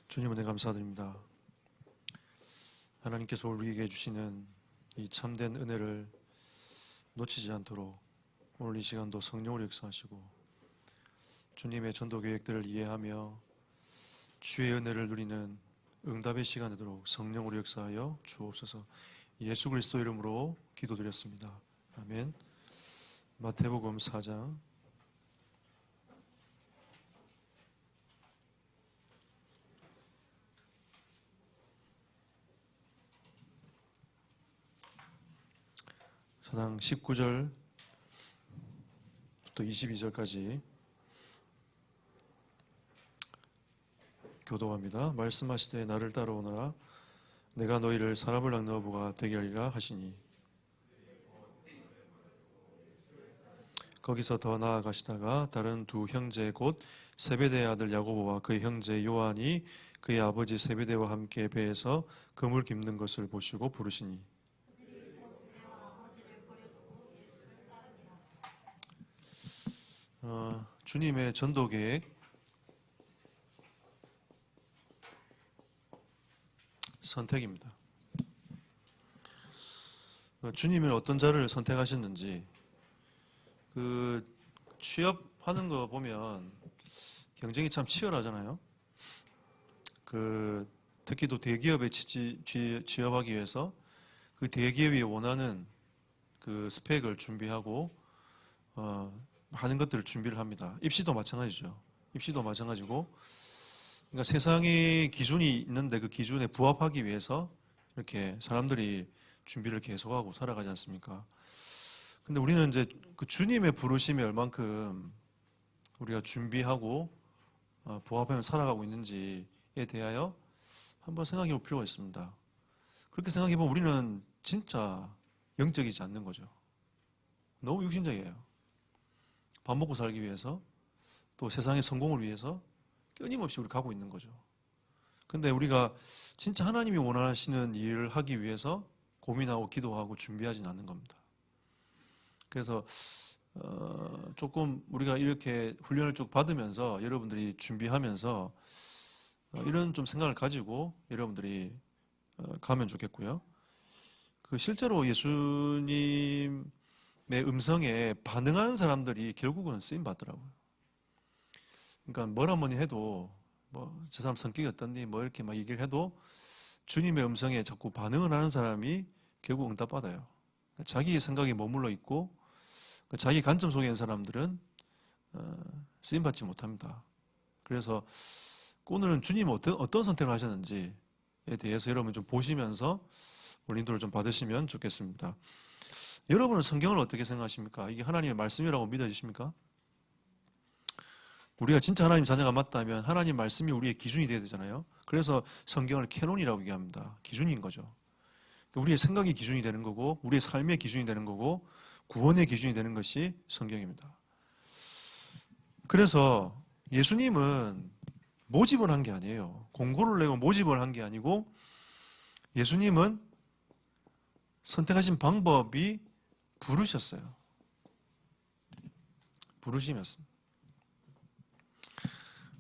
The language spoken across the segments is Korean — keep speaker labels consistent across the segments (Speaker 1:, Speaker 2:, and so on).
Speaker 1: 주님 은혜 감사드립니다. 하나님께서 우리에게 주시는 이 참된 은혜를 놓치지 않도록 오늘 이 시간도 성령으로 역사하시고 주님의 전도 계획들을 이해하며 주의 은혜를 누리는 응답의 시간 되도록 성령으로 역사하여 주옵소서. 예수 그리스도 이름으로 기도드렸습니다. 아멘. 마태복음 4장 사장 19절부터 22절까지 교도합니다. 말씀하시되 나를 따라오너라 내가 너희를 사람을 낚는 어부가 되게 하리라 하시니 거기서 더 나아가시다가 다른 두 형제 곧 세베대의 아들 야고보와 그의 형제 요한이 그의 아버지 세베대와 함께 배에서 그물 깁는 것을 보시고 부르시니 주님의 전도 계획 선택입니다. 주님은 어떤 자를 선택하셨는지 취업하는 거 보면 경쟁이 참 치열하잖아요. 특히 또 대기업에 취업하기 위해서 그 대기업이 원하는 그 스펙을 준비하고 많은 것들을 준비를 합니다. 입시도 마찬가지죠. 입시도 마찬가지고, 그러니까 세상의 기준이 있는데 그 기준에 부합하기 위해서 이렇게 사람들이 준비를 계속하고 살아가지 않습니까? 근데 우리는 이제 그 주님의 부르심에 얼만큼 우리가 준비하고 부합하며 살아가고 있는지에 대하여 한번 생각해 볼 필요가 있습니다. 그렇게 생각해 보면 우리는 진짜 영적이지 않는 거죠. 너무 육신적이에요. 밥 먹고 살기 위해서 또 세상의 성공을 위해서 끊임없이 우리 가고 있는 거죠. 근데 우리가 진짜 하나님이 원하시는 일을 하기 위해서 고민하고 기도하고 준비하지는 않는 겁니다. 그래서 조금 우리가 이렇게 훈련을 쭉 받으면서 여러분들이 준비하면서 이런 좀 생각을 가지고 여러분들이 가면 좋겠고요. 실제로 예수님의 음성에 반응하는 사람들이 결국은 쓰임 받더라고요. 그러니까 뭐라 뭐니 해도 저 사람 성격이 어떻니 이렇게 막 얘기를 해도 주님의 음성에 자꾸 반응을 하는 사람이 결국 응답 받아요. 자기의 생각이 머물러 있고 자기 관점 속에 있는 사람들은 쓰임 받지 못합니다. 그래서 오늘은 주님은 어떤 선택을 하셨는지에 대해서 여러분 좀 보시면서 인도를 좀 받으시면 좋겠습니다. 여러분은 성경을 어떻게 생각하십니까? 이게 하나님의 말씀이라고 믿어지십니까? 우리가 진짜 하나님 자녀가 맞다면 하나님 말씀이 우리의 기준이 되어야 되잖아요. 그래서 성경을 캐논이라고 얘기합니다. 기준인 거죠. 우리의 생각이 기준이 되는 거고 우리의 삶의 기준이 되는 거고 구원의 기준이 되는 것이 성경입니다. 그래서 예수님은 모집을 한 게 아니에요. 공고를 내고 모집을 한 게 아니고 예수님은 선택하신 방법이 부르셨어요. 부르심이었습니다.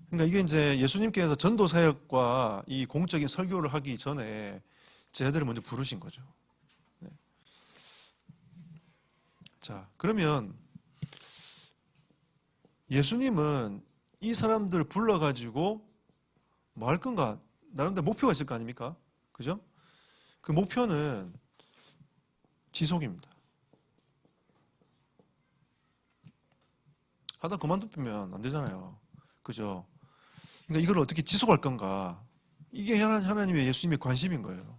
Speaker 1: 그러니까 이게 이제 예수님께서 전도 사역과 이 공적인 설교를 하기 전에 제자들을 먼저 부르신 거죠. 네. 자, 그러면 예수님은 이 사람들을 불러가지고 뭐 할 건가? 나름대로 목표가 있을 거 아닙니까? 그죠? 그 목표는 지속입니다. 하다 그만두면 안 되잖아요. 그죠? 그러니까 이걸 어떻게 지속할 건가? 이게 하나님의 예수님의 관심인 거예요.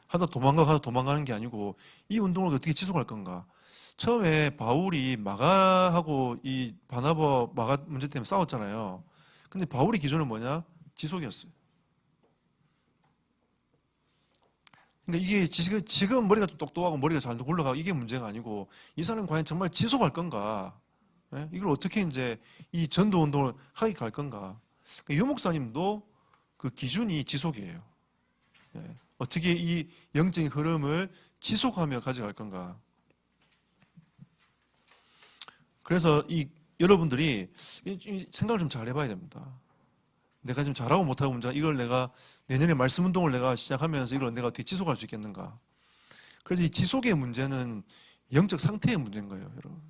Speaker 1: 하다 도망가는 게 아니고 이 운동을 어떻게 지속할 건가? 처음에 바울이 마가하고 이 바나바 마가 문제 때문에 싸웠잖아요. 근데 바울의 기준은 뭐냐? 지속이었어요. 그러니까 이게 지금 머리가 좀 똑똑하고 머리가 잘 굴러가고 이게 문제가 아니고 이 사람은 과연 정말 지속할 건가? 예? 이걸 어떻게 이제 이 전도 운동을 하게 갈 건가? 유 목사님도 그 기준이 지속이에요. 예. 어떻게 이 영적인 흐름을 지속하며 가져갈 건가? 그래서 여러분들이 생각을 좀 잘 해봐야 됩니다. 내가 지금 잘하고 못하고 문제가 이걸 내가 내년에 말씀 운동을 내가 시작하면서 이걸 내가 어떻게 지속할 수 있겠는가. 그래서 이 지속의 문제는 영적 상태의 문제인 거예요, 여러분.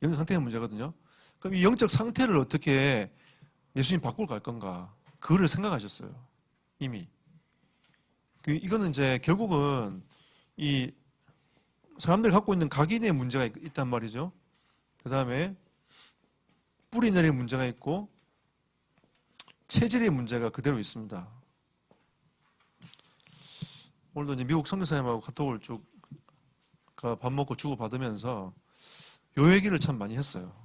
Speaker 1: 영적 상태의 문제거든요. 그럼 이 영적 상태를 어떻게 예수님 바꾸고 갈 건가. 그거를 생각하셨어요. 이미. 이거는 이제 결국은 이 사람들이 갖고 있는 각인의 문제가 있단 말이죠. 그 다음에 뿌리 내릴 문제가 있고 체질의 문제가 그대로 있습니다. 오늘도 이제 미국 선교사님하고 카톡을 쭉 밥 먹고 주고 받으면서 요 얘기를 참 많이 했어요.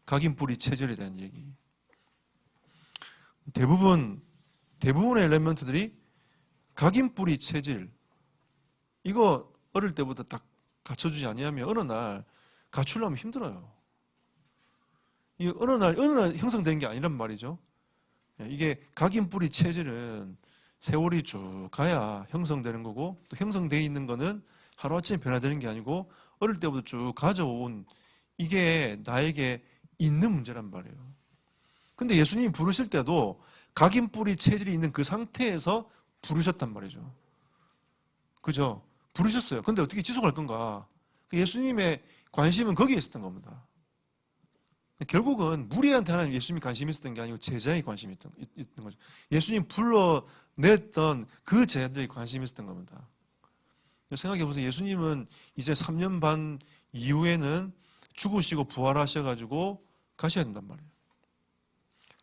Speaker 1: 각인 뿌리 체질에 대한 얘기. 대부분의 엘리먼트들이 각인 뿌리 체질 이거 어릴 때부터 딱 갖춰주지 아니하면 어느 날 갖추려면 힘들어요. 이게 어느 날 형성된 게 아니란 말이죠. 이게 각인 뿌리 체질은 세월이 쭉 가야 형성되는 거고 또 형성되어 있는 거는 하루아침에 변화되는 게 아니고 어릴 때부터 쭉 가져온 이게 나에게 있는 문제란 말이에요. 근데 예수님이 부르실 때도 각인 뿌리 체질이 있는 그 상태에서 부르셨단 말이죠. 그죠? 부르셨어요. 근데 어떻게 지속할 건가? 예수님의 관심은 거기에 있었던 겁니다. 결국은 무리한테 하나님 예수님이 관심이 있었던 게 아니고 제자의 관심이 있던 거죠. 예수님 불러냈던 그 제자들이 관심이 있었던 겁니다. 생각해보세요. 예수님은 이제 3년 반 이후에는 죽으시고 부활하셔가지고 가셔야 된단 말이에요.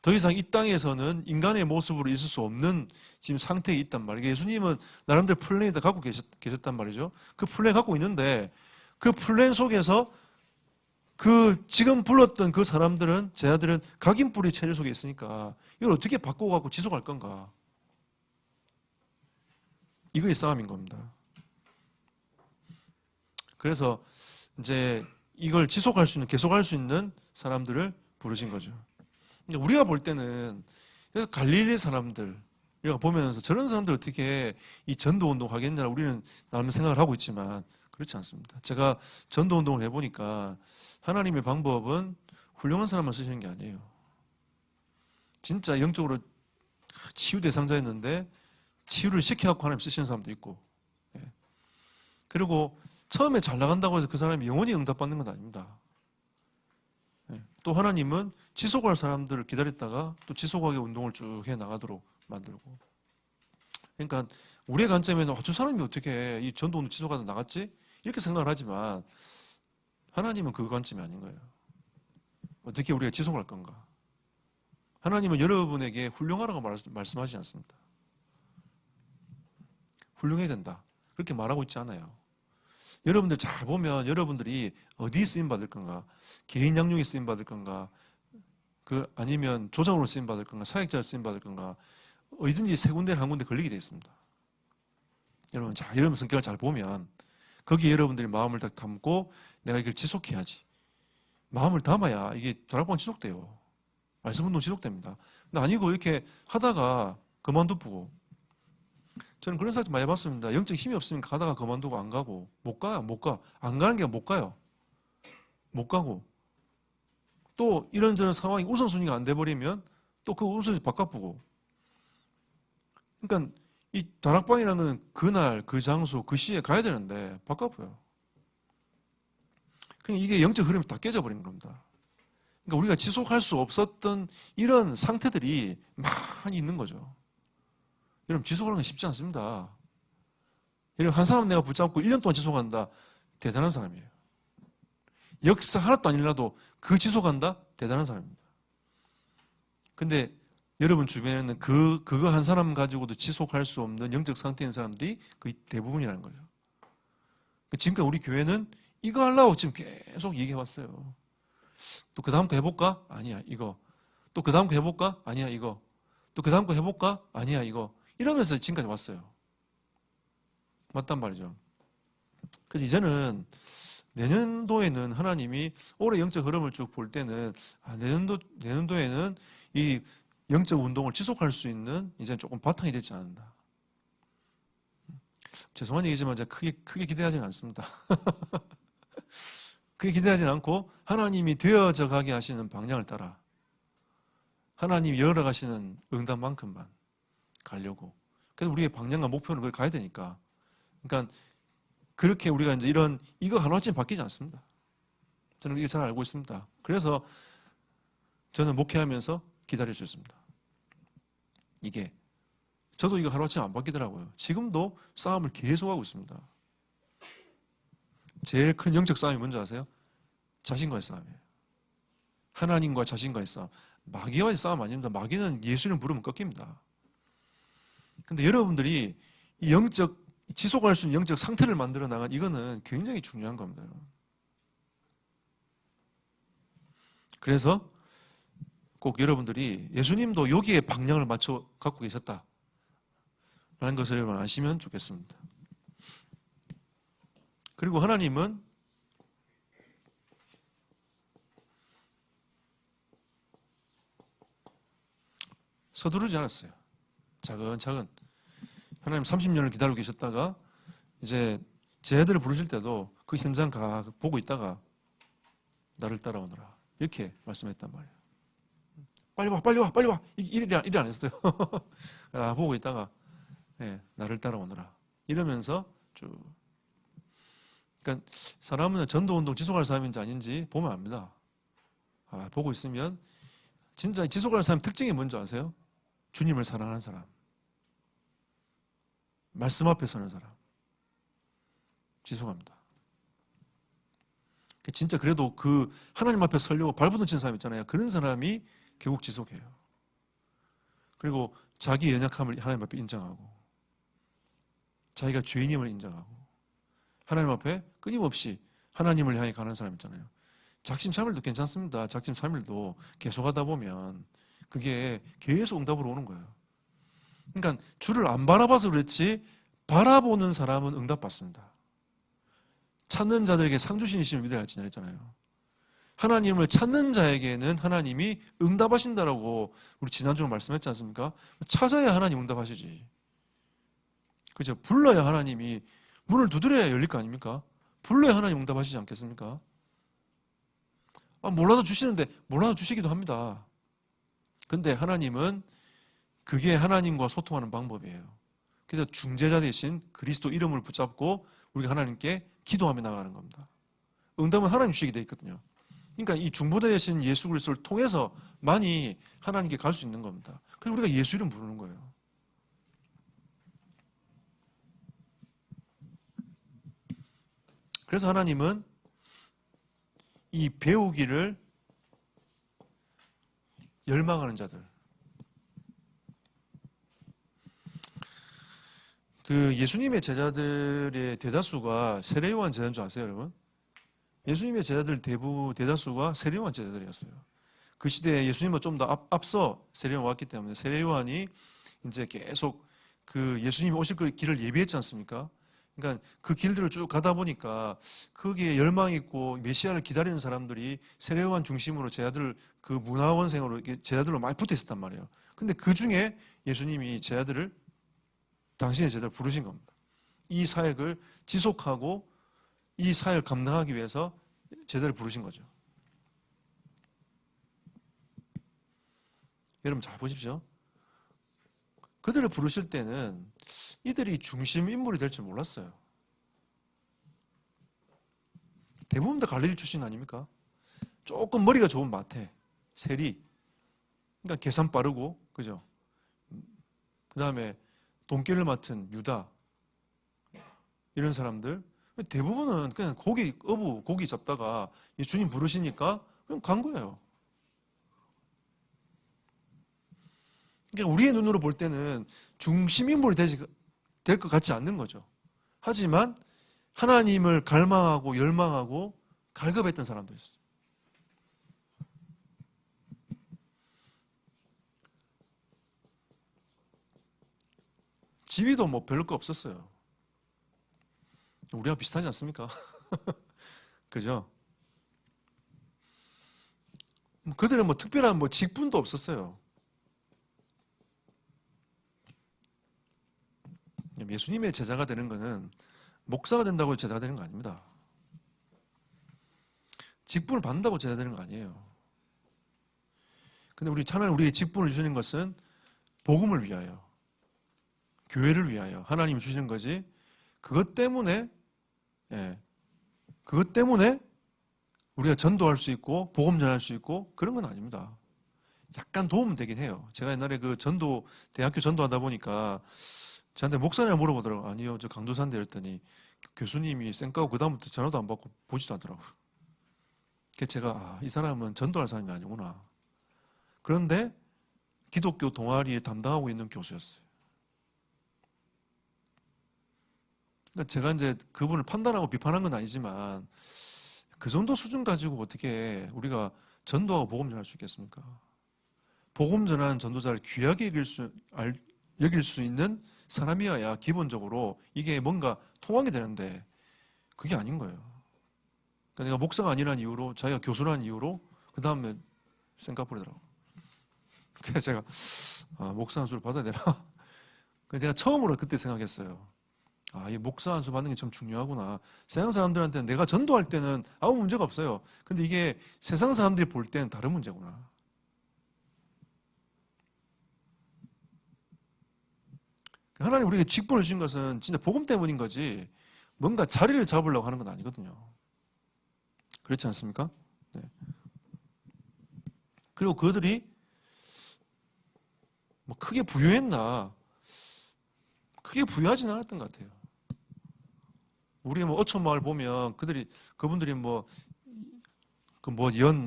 Speaker 1: 더 이상 이 땅에서는 인간의 모습으로 있을 수 없는 지금 상태에 있단 말이에요. 예수님은 나름대로 플랜을 다 갖고 계셨단 말이죠. 그 플랜 갖고 있는데 그 플랜 속에서 그 지금 불렀던 그 사람들은 제자들은 각인 뿌리 체질 속에 있으니까 이걸 어떻게 바꿔갖고 지속할 건가? 이거의 싸움인 겁니다. 그래서 이제 이걸 지속할 수 있는, 계속할 수 있는 사람들을 부르신 거죠. 우리가 볼 때는 갈릴리 사람들, 우리가 보면서 저런 사람들 어떻게 이 전도 운동 하겠냐 우리는 나름 생각을 하고 있지만 그렇지 않습니다. 제가 전도 운동을 해보니까 하나님의 방법은 훌륭한 사람만 쓰시는 게 아니에요. 진짜 영적으로 치유 대상자였는데 치유를 시켜갖고 하나님 쓰시는 사람도 있고, 그리고 처음에 잘 나간다고 해서 그 사람이 영원히 응답받는 건 아닙니다. 또 하나님은 지속할 사람들을 기다렸다가 또 지속하게 운동을 쭉 해 나가도록 만들고. 그러니까 우리의 관점에는 저 사람이 어떻게 이 전도운동 지속하다 나갔지? 이렇게 생각을 하지만 하나님은 그 관점이 아닌 거예요. 어떻게 우리가 지속할 건가? 하나님은 여러분에게 훌륭하라고 말씀하시지 않습니다. 훌륭해야 된다. 그렇게 말하고 있지 않아요. 여러분들 잘 보면 여러분들이 어디에 쓰임받을 건가? 개인 양육에 쓰임받을 건가? 아니면 조장으로 쓰임받을 건가? 사역자로 쓰임받을 건가? 어디든지 세 군데 한 군데 걸리게 되어 있습니다. 여러분, 여러분 성격을 잘 보면 거기에 여러분들이 마음을 딱 담고 내가 이걸 지속해야지. 마음을 담아야 이게 다락방 지속돼요. 말씀 운동 지속됩니다. 근데 아니고 이렇게 하다가 그만두고. 저는 그런 사람 많이 봤습니다. 영적 힘이 없으면 가다가 그만두고 안 가고 못 가요. 안 가는 게 못 가요. 못 가고 또 이런저런 상황이 우선순위가 안 돼버리면 또 그 우선순위 바꿔보고. 그러니까 이 다락방이라는 그날 그 장소 그 시에 가야 되는데 바꿔봐요. 그러니까 이게 영적 흐름이 다 깨져버린 겁니다. 그러니까 우리가 지속할 수 없었던 이런 상태들이 많이 있는 거죠. 여러분, 지속하는 건 쉽지 않습니다. 여러분, 한 사람 내가 붙잡고 1년 동안 지속한다. 대단한 사람이에요. 역사 하나도 아니라도 그 지속한다? 대단한 사람입니다. 근데 여러분 주변에는 그거 한 사람 가지고도 지속할 수 없는 영적 상태인 사람들이 거의 대부분이라는 거죠. 지금까지 우리 교회는 이거 하려고 지금 계속 얘기해왔어요. 또 그 다음 거 해볼까? 아니야, 이거. 또 그 다음 거 해볼까? 아니야, 이거. 또 그 다음 거 해볼까? 아니야, 이거. 이러면서 지금까지 왔어요. 맞단 말이죠. 그래서 이제는 내년도에는 하나님이 올해 영적 흐름을 쭉 볼 때는 내년도에는 이 영적 운동을 지속할 수 있는 이제 조금 바탕이 되지 않는다. 죄송한 얘기지만 제가 크게 기대하지는 않습니다. 크게 기대하지는 않고 하나님이 되어져 가게 하시는 방향을 따라 하나님이 열어가시는 응답만큼만 가려고. 그래서 우리의 방향과 목표는 그걸 가야 되니까. 그러니까 그렇게 우리가 이제 이거 하나쯤 바뀌지 않습니다. 저는 이게 잘 알고 있습니다. 그래서 저는 목회하면서 기다려줬습니다. 이게 저도 이거 하루아침에 안 바뀌더라고요. 지금도 싸움을 계속하고 있습니다. 제일 큰 영적 싸움이 뭔지 아세요? 자신과의 싸움이에요. 하나님과 자신과의 싸움. 마귀와의 싸움 아닙니다. 마귀는 예수를 부르면 꺾입니다. 근데 여러분들이 이 지속할 수 있는 영적 상태를 만들어 나간 이거는 굉장히 중요한 겁니다. 그래서 꼭 여러분들이 예수님도 여기에 방향을 맞춰 갖고 계셨다 라는 것을 여러분 아시면 좋겠습니다. 그리고 하나님은 서두르지 않았어요. 차근차근. 하나님 30년을 기다리고 계셨다가 이제 제 애들을 부르실 때도 그 현장 보고 있다가 나를 따라오너라. 이렇게 말씀했단 말이에요. 빨리 와, 빨리 와, 빨리 와. 이래 안 했어요. 보고 있다가 나를 따라오너라. 이러면서 쭉. 그러니까 사람은 전도운동 지속할 사람인지 아닌지 보면 압니다. 보고 있으면 진짜 지속할 사람 특징이 뭔지 아세요? 주님을 사랑하는 사람. 말씀 앞에 서는 사람. 지속합니다. 진짜 그래도 그 하나님 앞에 서려고 발부둥 치는 사람 있잖아요. 그런 사람이 결국 지속해요. 그리고 자기 연약함을 하나님 앞에 인정하고 자기가 죄인임을 인정하고 하나님 앞에 끊임없이 하나님을 향해 가는 사람 있잖아요. 작심삼일도 괜찮습니다. 작심삼일도 계속 하다 보면 그게 계속 응답으로 오는 거예요. 그러니까 주를 안 바라봐서 그렇지 바라보는 사람은 응답받습니다. 찾는 자들에게 상 주시는 믿어야 할지 했잖아요. 하나님을 찾는 자에게는 하나님이 응답하신다라고 우리 지난주에 말씀했지 않습니까? 찾아야 하나님 응답하시지. 그죠? 불러야 하나님이 문을 두드려야 열릴 거 아닙니까? 불러야 하나님 응답하시지 않겠습니까? 몰라도 주시는데 몰라도 주시기도 합니다. 근데 하나님은 그게 하나님과 소통하는 방법이에요. 그래서 중재자 대신 그리스도 이름을 붙잡고 우리가 하나님께 기도하며 나가는 겁니다. 응답은 하나님 주시게 돼 있거든요. 그러니까 이 중보자 대신 예수 그리스도를 통해서 많이 하나님께 갈 수 있는 겁니다. 그래서 우리가 예수 이름 부르는 거예요. 그래서 하나님은 이 배우기를 열망하는 자들, 그 예수님의 제자들의 대다수가 세례요한 제자인 줄 아세요, 여러분? 예수님의 제자들 대다수가 세례요한 제자들이었어요. 그 시대에 예수님은 좀 더 앞서 세례요한 왔기 때문에 세례요한이 이제 계속 그 예수님이 오실 길을 예비했지 않습니까? 그러니까 그 길들을 쭉 가다 보니까 거기에 열망 있고 메시아를 기다리는 사람들이 세례요한 중심으로 제자들 그 문화원생으로 제자들로 많이 붙어 있었단 말이에요. 근데 그 중에 예수님이 당신의 제자를 부르신 겁니다. 이 사역을 지속하고 이 사역을 감당하기 위해서 제자를 부르신 거죠. 여러분 잘 보십시오. 그들을 부르실 때는 이들이 중심 인물이 될 줄 몰랐어요. 대부분 다 갈릴리 출신 아닙니까? 조금 머리가 좋은 마태, 세리, 그러니까 계산 빠르고, 그죠? 그 다음에 돈길을 맡은 유다, 이런 사람들 대부분은 그냥 고기 잡다가 주님 부르시니까 그냥 간 거예요. 그러니까 우리의 눈으로 볼 때는 중심 인물이 될 것 같지 않는 거죠. 하지만 하나님을 갈망하고 열망하고 갈급했던 사람들이었어요. 지위도 뭐 별로 거 없었어요. 우리와 비슷하지 않습니까? 그죠? 그들은 뭐 특별한 직분도 없었어요. 예수님의 제자가 되는 것은 목사가 된다고 제자가 되는 거 아닙니다. 직분을 받는다고 제자 되는 거 아니에요. 근데 하나님 우리에게 직분을 주시는 것은 복음을 위하여, 교회를 위하여 하나님이 주시는 거지. 그것 때문에 그것 때문에 우리가 전도할 수 있고 복음 전할 수 있고 그런 건 아닙니다. 약간 도움은 되긴 해요. 제가 옛날에 대학교 전도하다 보니까 저한테 목사님 물어보더라고요. 아니요, 저 강도사인데 했더니 교수님이 쌩까고 그다음부터 전화도 안 받고 보지도 않더라고요. 그래서 제가 이 사람은 전도할 사람이 아니구나. 그런데 기독교 동아리에 담당하고 있는 교수였어요. 그러니까 제가 이제 그분을 판단하고 비판한 건 아니지만 그 정도 수준 가지고 어떻게 우리가 전도하고 복음 전할 수 있겠습니까? 복음 전하는 전도자를 귀하게 여길 수 있는 사람이어야 기본적으로 이게 뭔가 통하게 되는데 그게 아닌 거예요. 그러니까 내가 목사가 아니라는 이유로, 자기가 교수라는 이유로 그 다음에 싱가포르더라고. 그래서 제가 목사 한 수를 받아야 되나? 그래서 제가 처음으로 그때 생각했어요. 이 목사 한 수 받는 게 참 중요하구나. 세상 사람들한테는 내가 전도할 때는 아무 문제가 없어요. 근데 이게 세상 사람들이 볼 때는 다른 문제구나. 하나님 우리에게 직분을 주신 것은 진짜 복음 때문인 거지 뭔가 자리를 잡으려고 하는 건 아니거든요. 그렇지 않습니까? 네. 그리고 그들이 뭐 크게 부유했나? 크게 부유하지는 않았던 것 같아요. 우리 뭐 어촌마을 보면 그분들이 연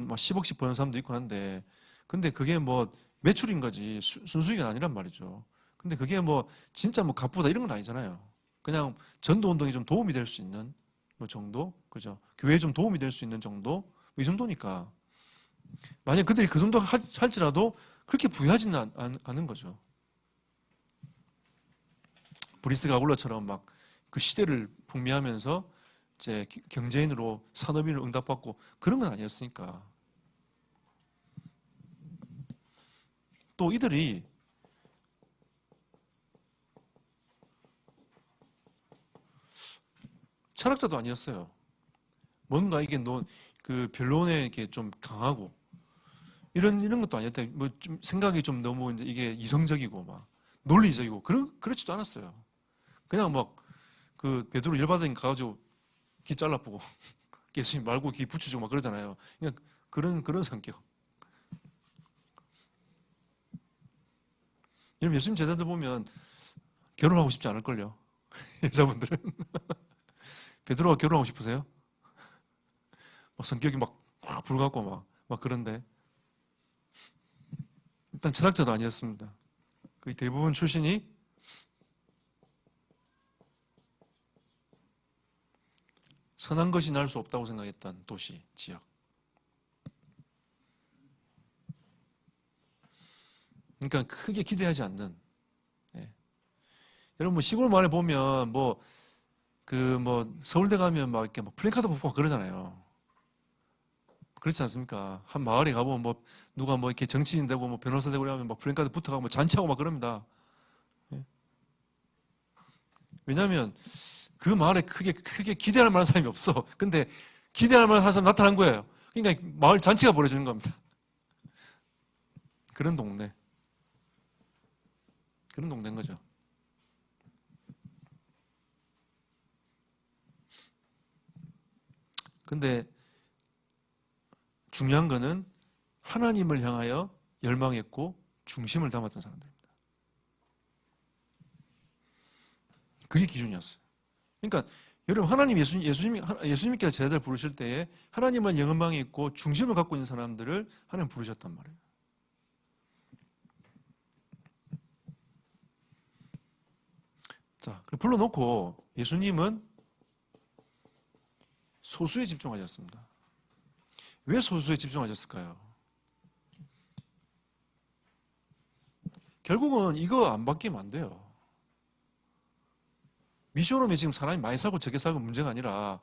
Speaker 1: 10억씩 버는 사람도 있고 한데, 근데 그게 뭐 매출인 거지 순수익은 아니란 말이죠. 근데 그게 뭐 진짜 뭐 값보다 이런 건 아니잖아요. 그냥 전도 운동에 좀 도움이 될 수 있는 뭐 정도, 그죠? 교회에 좀 도움이 될 수 있는 정도, 이 정도니까. 만약 그들이 그 정도 할지라도 그렇게 부유하지는 않은 거죠. 브리스 가굴러처럼 막 그 시대를 풍미하면서 이제 경제인으로 산업인으로 응답받고 그런 건 아니었으니까. 또 이들이 철학자도 아니었어요. 뭔가 이게 그 변론에 이렇게 좀 강하고 이런 것도 아니었다. 뭐 좀 생각이 좀 너무 이제 이게 이성적이고 막 논리적이고 그렇지도 않았어요. 그냥 막 그 베드로 열받으니까 가가지고 귀 잘라보고 예수님 말고 귀 붙여주고 막 그러잖아요. 그냥 그런 성격. 여러분 예수님 제자들 보면 결혼하고 싶지 않을걸요. 여자분들은. 베드로가 결혼하고 싶으세요? 막 성격이 막 불같고 막 그런데 일단 철학자도 아니었습니다. 거의 대부분 출신이 선한 것이 날 수 없다고 생각했던 도시, 지역. 그러니까 크게 기대하지 않는. 예. 여러분 뭐 시골 마을에 보면 서울대 가면 막 이렇게 막 플래카드 뽑고 그러잖아요. 그렇지 않습니까? 한 마을에 가보면 누가 이렇게 정치인 되고 변호사 되고 그러면 막 플래카드 붙어가고 잔치하고 막 그럽니다. 예. 왜냐하면 그 마을에 크게 기대할 만한 사람이 없어. 근데 기대할 만한 사람 나타난 거예요. 그러니까 마을 잔치가 벌어지는 겁니다. 그런 동네인 거죠. 근데 중요한 거는 하나님을 향하여 열망했고 중심을 담았던 사람들입니다. 그게 기준이었어요. 그러니까 여러분 하나님 예수님께서 제자들 부르실 때에 하나님을 열망했고 중심을 갖고 있는 사람들을 하나님 부르셨단 말이에요. 자, 불러놓고 예수님은 소수에 집중하셨습니다. 왜 소수에 집중하셨을까요? 결국은 이거 안 바뀌면 안 돼요. 미션홈에 지금 사람이 많이 살고 적게 살고 문제가 아니라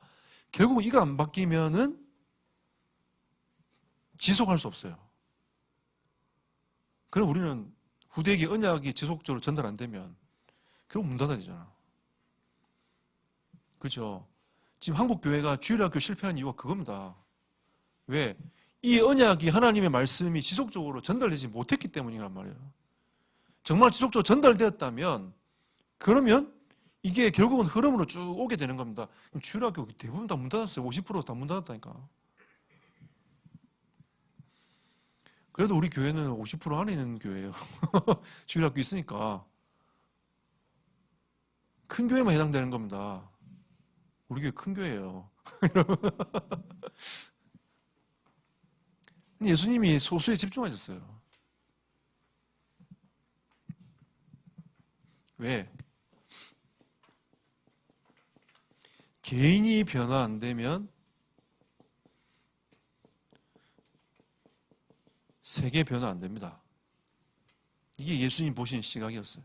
Speaker 1: 결국은 이거 안 바뀌면은 지속할 수 없어요. 그럼 우리는 후대에게 언약이 지속적으로 전달 안 되면 결국 문 닫아야 되잖아. 그렇죠? 지금 한국 교회가 주일학교 실패한 이유가 그겁니다. 왜? 이 언약이 하나님의 말씀이 지속적으로 전달되지 못했기 때문이란 말이에요. 정말 지속적으로 전달되었다면 그러면 이게 결국은 흐름으로 쭉 오게 되는 겁니다. 주일학교 대부분 다 문 닫았어요. 50% 다 문 닫았다니까. 그래도 우리 교회는 50% 안에 있는 교회예요. 주일학교 있으니까. 큰 교회만 해당되는 겁니다. 우리 교회 큰 교회예요. 예수님이 소수에 집중하셨어요. 왜? 개인이 변화 안 되면 세계 변화 안 됩니다. 이게 예수님 보신 시각이었어요.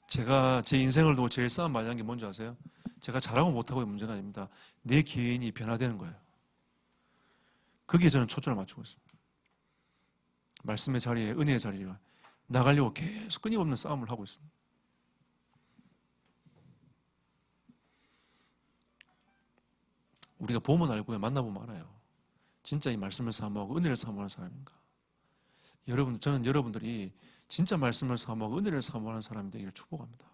Speaker 1: 제가 제 인생을 두고 제일 싸움 많이 한 게 뭔지 아세요? 제가 잘하고 못하고의 문제가 아닙니다. 내 개인이 변화되는 거예요. 거기에 저는 초점을 맞추고 있습니다. 말씀의 자리에, 은혜의 자리에 나가려고 계속 끊임없는 싸움을 하고 있습니다. 우리가 보면 알고 만나보면 알아요. 진짜 이 말씀을 사모하고 은혜를 사모하는 사람인가. 여러분, 저는 여러분들이 진짜 말씀을 사모하고 은혜를 사모하는 사람이 되기를 축복합니다.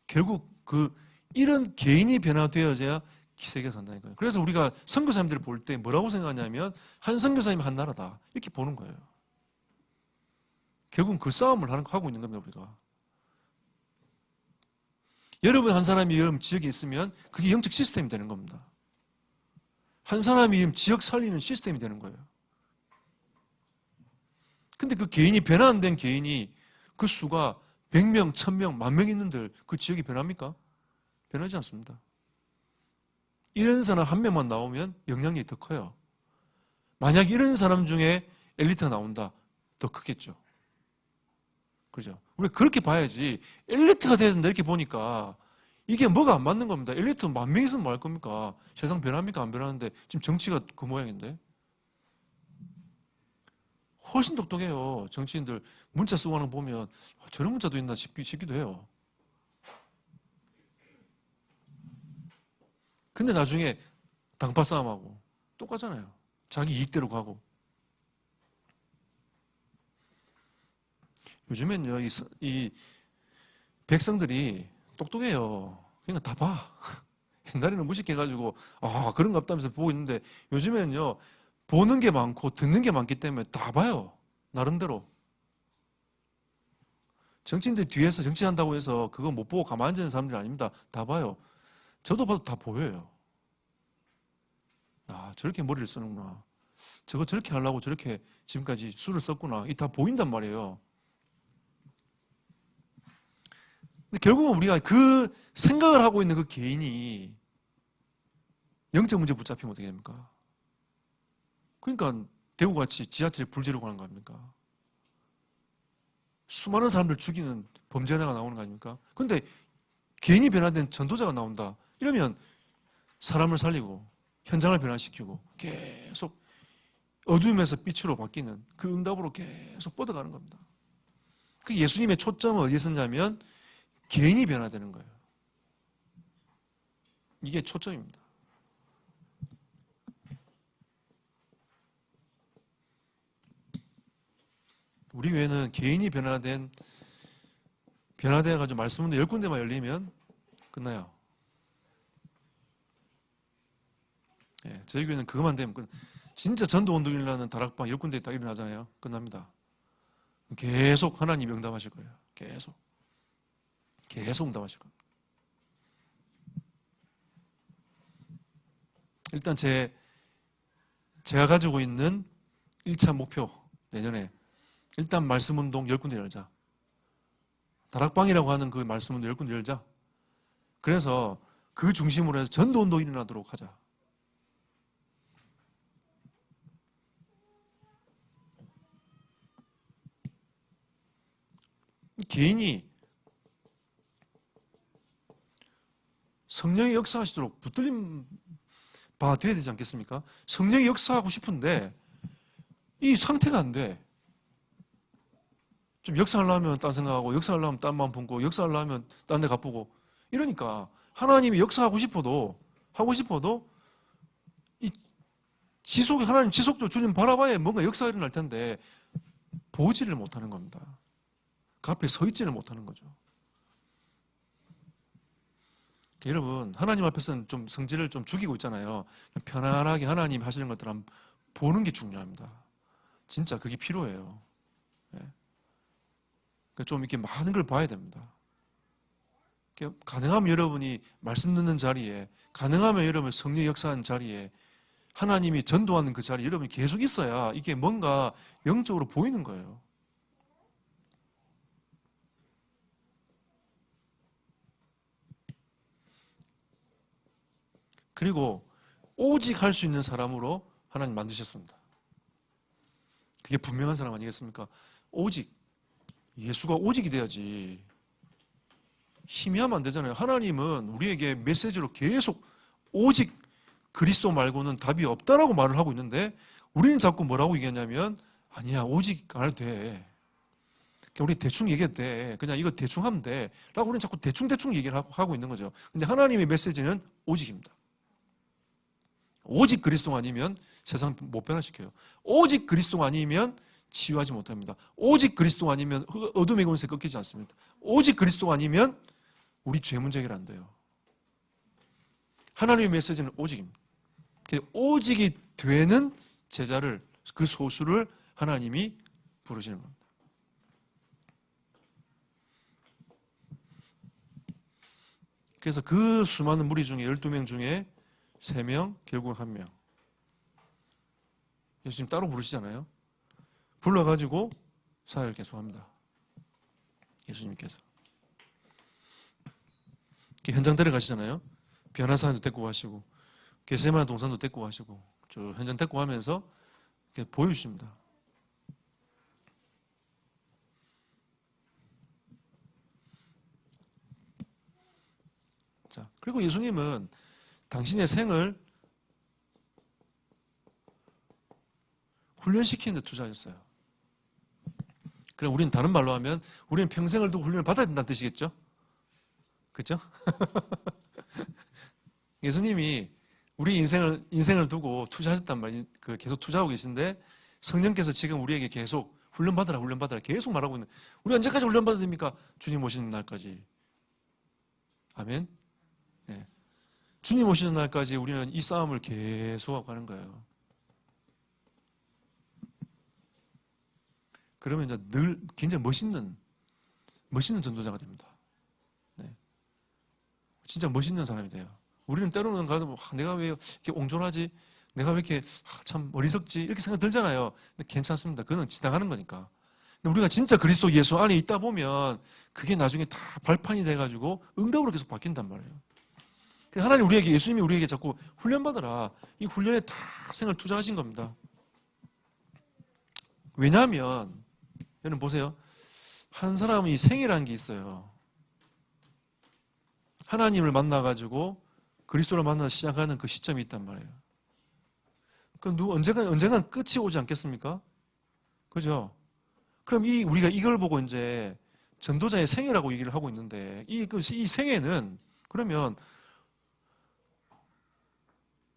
Speaker 1: 결국 이런 개인이 변화되어져야 세계가 산다니까요. 그래서 우리가 선교사님들을 볼 때 뭐라고 생각하냐면 한 선교사님 한 나라다 이렇게 보는 거예요. 결국은 그 싸움을 하고 있는 겁니다. 우리가. 여러분 한 사람이 여러분 지역에 있으면 그게 영적 시스템이 되는 겁니다. 한 사람이 지역 살리는 시스템이 되는 거예요. 근데 그 개인이 변화 안 된 개인이 그 수가 100명, 1000명, 10,000명 있는들 그 지역이 변합니까? 변하지 않습니다. 이런 사람 한 명만 나오면 영향력이 더 커요. 만약 이런 사람 중에 엘리트가 나온다, 더 크겠죠. 그죠? 우리가 그렇게 봐야지 엘리트가 돼야 된다 이렇게 보니까 이게 뭐가 안 맞는 겁니다. 엘리트 10,000명 있으면 뭐 할 겁니까? 세상 변합니까? 안 변하는데 지금 정치가 그 모양인데 훨씬 똑똑해요. 정치인들 문자 쓰고 하는 거 보면 저런 문자도 있나 싶기도 해요. 근데 나중에 당파 싸움하고 똑같잖아요. 자기 이익대로 가고. 요즘엔요, 이 백성들이 똑똑해요. 그러니까 다 봐. 옛날에는 무식해가지고, 그런가 없다면서 보고 있는데, 요즘에는요, 보는 게 많고, 듣는 게 많기 때문에 다 봐요. 나름대로. 정치인들 뒤에서 정치한다고 해서 그거 못 보고 가만히 앉는 사람들이 아닙니다. 다 봐요. 저도 봐도 다 보여요. 저렇게 머리를 쓰는구나. 저거 저렇게 하려고 저렇게 지금까지 수를 썼구나. 이 다 보인단 말이에요. 근데 결국은 우리가 그 생각을 하고 있는 그 개인이 영적 문제 붙잡히면 어떻게 됩니까? 그러니까 대구같이 지하철에 불 지르고 하는 거 아닙니까? 수많은 사람들 죽이는 범죄자가 나오는 거 아닙니까? 그런데 개인이 변화된 전도자가 나온다. 이러면 사람을 살리고 현장을 변화시키고 계속 어둠에서 빛으로 바뀌는 그 응답으로 계속 뻗어가는 겁니다. 그 예수님의 초점은 어디에 있었냐면 개인이 변화되는 거예요. 이게 초점입니다. 우리 교회는 개인이 변화돼가지고 말씀 문제 10군데만 열리면 끝나요. 예, 저희 교회는 그것만 되면 진짜 전도 운동 일어나는 다락방 10군데 딱 일어나잖아요. 끝납니다. 계속 하나님이 응답하실 거예요. 계속 응답하실 겁니다. 일단 제가 가지고 있는 1차 목표 내년에 일단 말씀운동 10군데 열자. 다락방이라고 하는 그 말씀운동 10군데 열자. 그래서 그 중심으로 해서 전도운동이 일어나도록 하자. 개인이 성령이 역사하시도록 붙들림 바 돼야 되지 않겠습니까? 성령이 역사하고 싶은데 이 상태가 안 돼. 좀 역사하려면 딴 생각하고 역사하려면 딴 마음 품고 역사하려면 딴 데 가쁘고 이러니까 하나님이 역사하고 싶어도 이 하나님 지속적으로 주님 바라봐야 뭔가 역사가 일어날 텐데 보지를 못하는 겁니다. 그 앞에 서 있지를 못하는 거죠. 여러분, 하나님 앞에서는 좀 성질을 좀 죽이고 있잖아요. 편안하게 하나님 하시는 것들 한번 보는 게 중요합니다. 진짜 그게 필요해요. 좀 이렇게 많은 걸 봐야 됩니다. 가능하면 여러분이 말씀 듣는 자리에, 가능하면 여러분 성령 역사하는 자리에, 하나님이 전도하는 그 자리에 여러분이 계속 있어야 이게 뭔가 영적으로 보이는 거예요. 그리고 오직 할 수 있는 사람으로 하나님 만드셨습니다. 그게 분명한 사람 아니겠습니까? 오직, 예수가 오직이 돼야지. 희미하면 안 되잖아요. 하나님은 우리에게 메시지로 계속 오직 그리스도 말고는 답이 없다라고 말을 하고 있는데 우리는 자꾸 뭐라고 얘기하냐면 아니야, 오직 안 해도 돼. 우리 대충 얘기해도 돼. 그냥 이거 대충 하면 돼. 라고 우리는 자꾸 대충 얘기를 하고 있는 거죠. 근데 하나님의 메시지는 오직입니다. 오직 그리스도가 아니면 세상 못 변화시켜요. 오직 그리스도가 아니면 치유하지 못합니다. 오직 그리스도가 아니면 어둠의 권세 꺾이지 않습니다. 오직 그리스도가 아니면 우리 죄 문제 해결 안 돼요. 하나님의 메시지는 오직입니다. 오직이 되는 제자를, 그 소수를 하나님이 부르시는 겁니다. 그래서 그 수많은 무리 중에 12명 중에 3명, 결국 1명. 예수님 따로 부르시잖아요. 불러가지고 사역을 계속합니다. 예수님께서. 현장 데려가시잖아요. 변화산도 데리고 가시고 겟세마네 동산도 데리고 가시고 쭉 현장 데리고 가면서 이렇게 보여주십니다. 자, 그리고 예수님은 당신의 생을 훈련시키는 데 투자하셨어요. 그럼 우리는 다른 말로 하면 우리는 평생을 두고 훈련을 받아야 된다는 뜻이겠죠? 그렇죠? 예수님이 우리 인생을 두고 투자하셨단 말이에요. 계속 투자하고 계신데 성령께서 지금 우리에게 계속 훈련받으라 계속 말하고 있는. 우리 언제까지 훈련받아야 됩니까? 주님 오시는 날까지. 아멘. 네. 주님 오시는 날까지 우리는 이 싸움을 계속하고 하는 거예요. 그러면 이제 늘 굉장히 멋있는 전도자가 됩니다. 네. 진짜 멋있는 사람이 돼요. 우리는 때로는 가도 내가 왜 이렇게 옹졸하지? 내가 왜 이렇게 참 어리석지? 이렇게 생각 들잖아요. 근데 괜찮습니다. 그건 지나가는 거니까. 근데 우리가 진짜 그리스도 예수 안에 있다 보면 그게 나중에 다 발판이 돼가지고 응답으로 계속 바뀐단 말이에요. 하나님 예수님이 우리에게 자꾸 훈련받으라. 이 훈련에 다 생을 투자하신 겁니다. 왜냐하면 여러분 보세요. 한 사람이 생이라는 게 있어요. 하나님을 만나가지고 그리스도를 만나 시작하는 그 시점이 있단 말이에요. 그럼 언젠간 끝이 오지 않겠습니까? 그죠? 그럼 우리가 이걸 보고 이제 전도자의 생애라고 얘기를 하고 있는데 이 생애는 그러면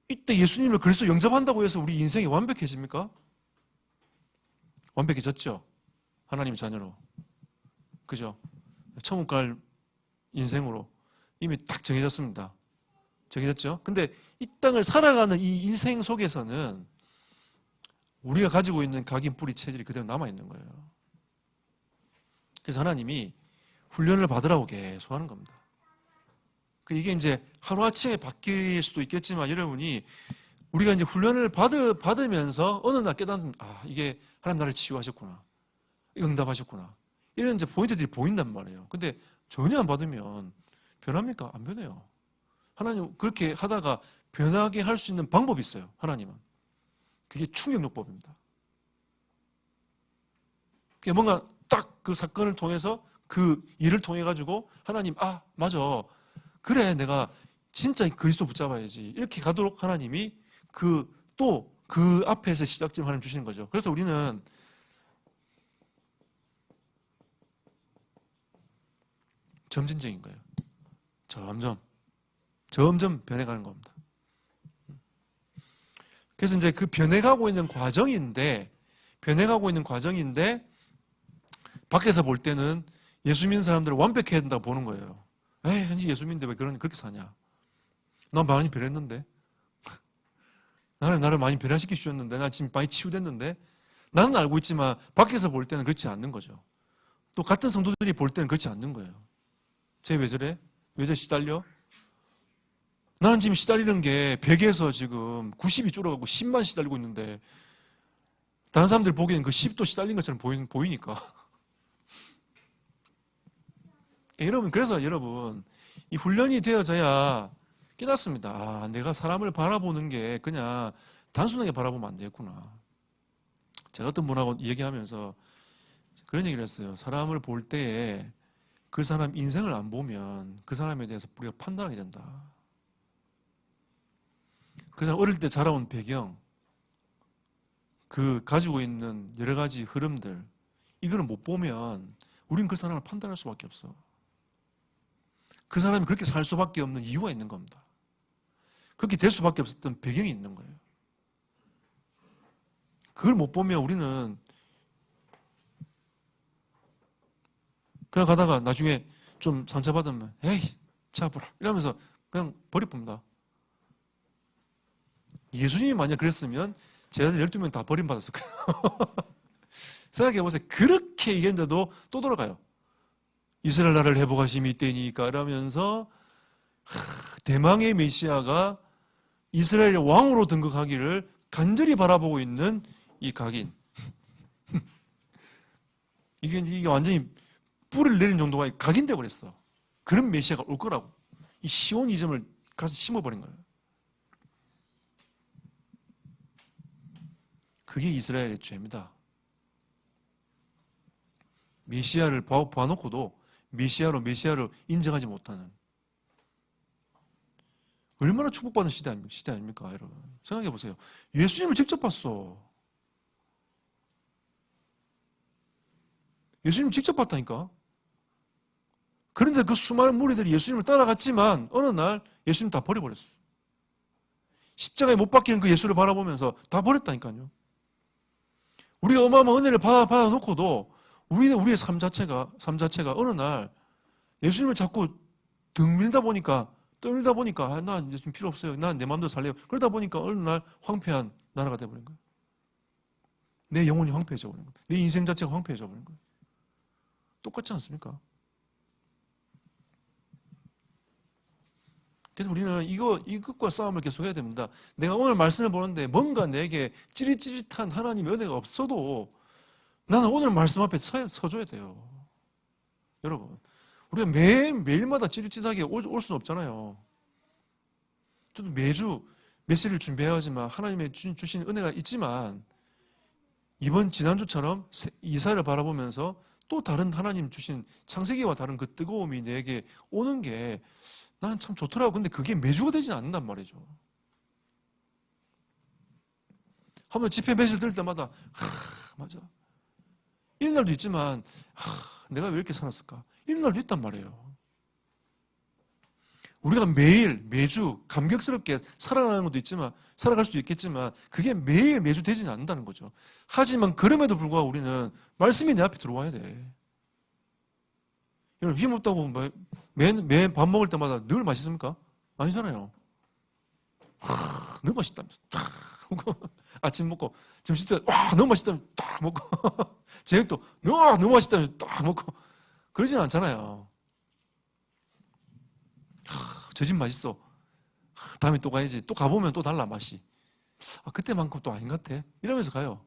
Speaker 1: 이때 예수님을 그리스도 영접한다고 해서 우리 인생이 완벽해집니까? 완벽해졌죠? 하나님 자녀로. 그죠? 천국 갈 인생으로 이미 딱 정해졌습니다. 정해졌죠? 근데 이 땅을 살아가는 이 인생 속에서는 우리가 가지고 있는 각인 뿌리 체질이 그대로 남아있는 거예요. 그래서 하나님이 훈련을 받으라고 계속 하는 겁니다. 이게 이제 하루아침에 바뀔 수도 있겠지만 여러분이 우리가 이제 훈련을 받으면서 어느 날 깨닫는, 이게 하나님 나를 치유하셨구나. 응답하셨구나. 이런 이제 포인트들이 보인단 말이에요. 근데 전혀 안 받으면 변합니까? 안 변해요. 하나님 그렇게 하다가 변하게 할 수 있는 방법이 있어요. 하나님은. 그게 충격요법입니다. 그게 뭔가 딱 그 사건을 통해서 그 일을 통해 가지고 하나님 맞아. 그래 내가 진짜 그리스도 붙잡아야지. 이렇게 가도록 하나님이 그 앞에서 시작점 하나님 주시는 거죠. 그래서 우리는 점진적인 거예요. 점점 변해가는 겁니다. 그래서 이제 그 변해가고 있는 과정인데 밖에서 볼 때는 예수 믿는 사람들을 완벽해야 된다고 보는 거예요. 에이, 예수 믿는데 왜 그렇게 사냐? 난 많이 변했는데. 나를 많이 변화시켜 주셨는데, 나 지금 많이 치유됐는데, 나는 알고 있지만 밖에서 볼 때는 그렇지 않는 거죠. 또 같은 성도들이 볼 때는 그렇지 않는 거예요. 쟤 왜 저래? 왜 저 시달려? 나는 지금 시달리는 게 100에서 지금 90이 줄어가고 10만 시달리고 있는데 다른 사람들 보기에는 그 10도 시달린 것처럼 보이니까. 그래서 여러분, 이 훈련이 되어져야 깨닫습니다. 내가 사람을 바라보는 게 그냥 단순하게 바라보면 안 되겠구나. 제가 어떤 분하고 얘기하면서 그런 얘기를 했어요. 사람을 볼 때에 그 사람 인생을 안 보면 그 사람에 대해서 우리가 판단하게 된다. 그 사람 어릴 때 자라온 배경, 그 가지고 있는 여러 가지 흐름들, 이거를 못 보면 우린 그 사람을 판단할 수밖에 없어. 그 사람이 그렇게 살 수밖에 없는 이유가 있는 겁니다. 그렇게 될 수밖에 없었던 배경이 있는 거예요. 그걸 못 보면 우리는 그냥 가다가 나중에 좀 상처받으면 에이 잡으라 이러면서 그냥 버려봅니다. 예수님이 만약 그랬으면 제 아들 12명 다 버림받았을 거예요. 생각해보세요. 그렇게 얘기했는데도 또 돌아가요. 이스라엘 나라를 회복하심이 이때니까 이러면서 대망의 메시아가 이스라엘의 왕으로 등극하기를 간절히 바라보고 있는 이 각인. 이게 완전히 뿌리를 내린 정도가 각인돼 버렸어. 그런 메시아가 올 거라고. 이 시온 이점을 가서 심어버린 거예요. 그게 이스라엘의 죄입니다. 메시아를 봐놓고도 메시아를 인정하지 못하는. 얼마나 축복받은 시대 아닙니까, 여러분? 생각해 보세요. 예수님을 직접 봤어. 예수님 직접 봤다니까. 그런데 그 수많은 무리들이 예수님을 따라갔지만 어느 날 예수님 다 버려버렸어. 십자가에 못 박히는 그 예수를 바라보면서 다 버렸다니까요. 우리가 어마어마한 은혜를 받아놓고도 우리의 삶 자체가 어느 날 예수님을 자꾸 떠밀다 보니까 나 예수님 필요 없어요. 난 내 마음대로 살래요. 그러다 보니까 어느 날 황폐한 나라가 되어버린 거예요. 내 영혼이 황폐해져 버린 거예요. 내 인생 자체가 황폐해져 버린 거예요. 똑같지 않습니까? 그래서 우리는 이것과 싸움을 계속 해야 됩니다. 내가 오늘 말씀을 보는데 뭔가 내게 찌릿찌릿한 하나님의 은혜가 없어도 나는 오늘 말씀 앞에 서줘야 돼요. 여러분, 우리가 매일마다 찌릿찌릿하게 올 수는 없잖아요. 저도 매주 메시지를 준비해야 하지만 하나님의 주신 은혜가 있지만 지난주처럼 이사야를 바라보면서 또 다른 하나님 주신 창세기와 다른 그 뜨거움이 내게 오는 게 나는 참 좋더라고. 근데 그게 매주가 되지는 않는단 말이죠. 한번 집회 메시지 들을 때마다 맞아. 이런 날도 있지만 내가 왜 이렇게 살았을까? 이런 날도 있단 말이에요. 우리가 매주 감격스럽게 살아가는 것도 있지만 살아갈 수도 있겠지만 그게 매주 되지는 않는다는 거죠. 하지만 그럼에도 불구하고 우리는 말씀이 내 앞에 들어와야 돼. 여러분 힘없다고 매 밥 먹을 때마다 늘 맛있습니까? 아니잖아요. 너무 맛있다면서 딱 먹고 아침 먹고 점심 때 너무 맛있다면서 딱 먹고 저녁도 너무 맛있다면서 딱 먹고 그러진 않잖아요. 저 집 맛있어. 다음에 또 가야지. 또 가보면 또 달라 맛이. 그때만큼 또 아닌 것 같아. 이러면서 가요.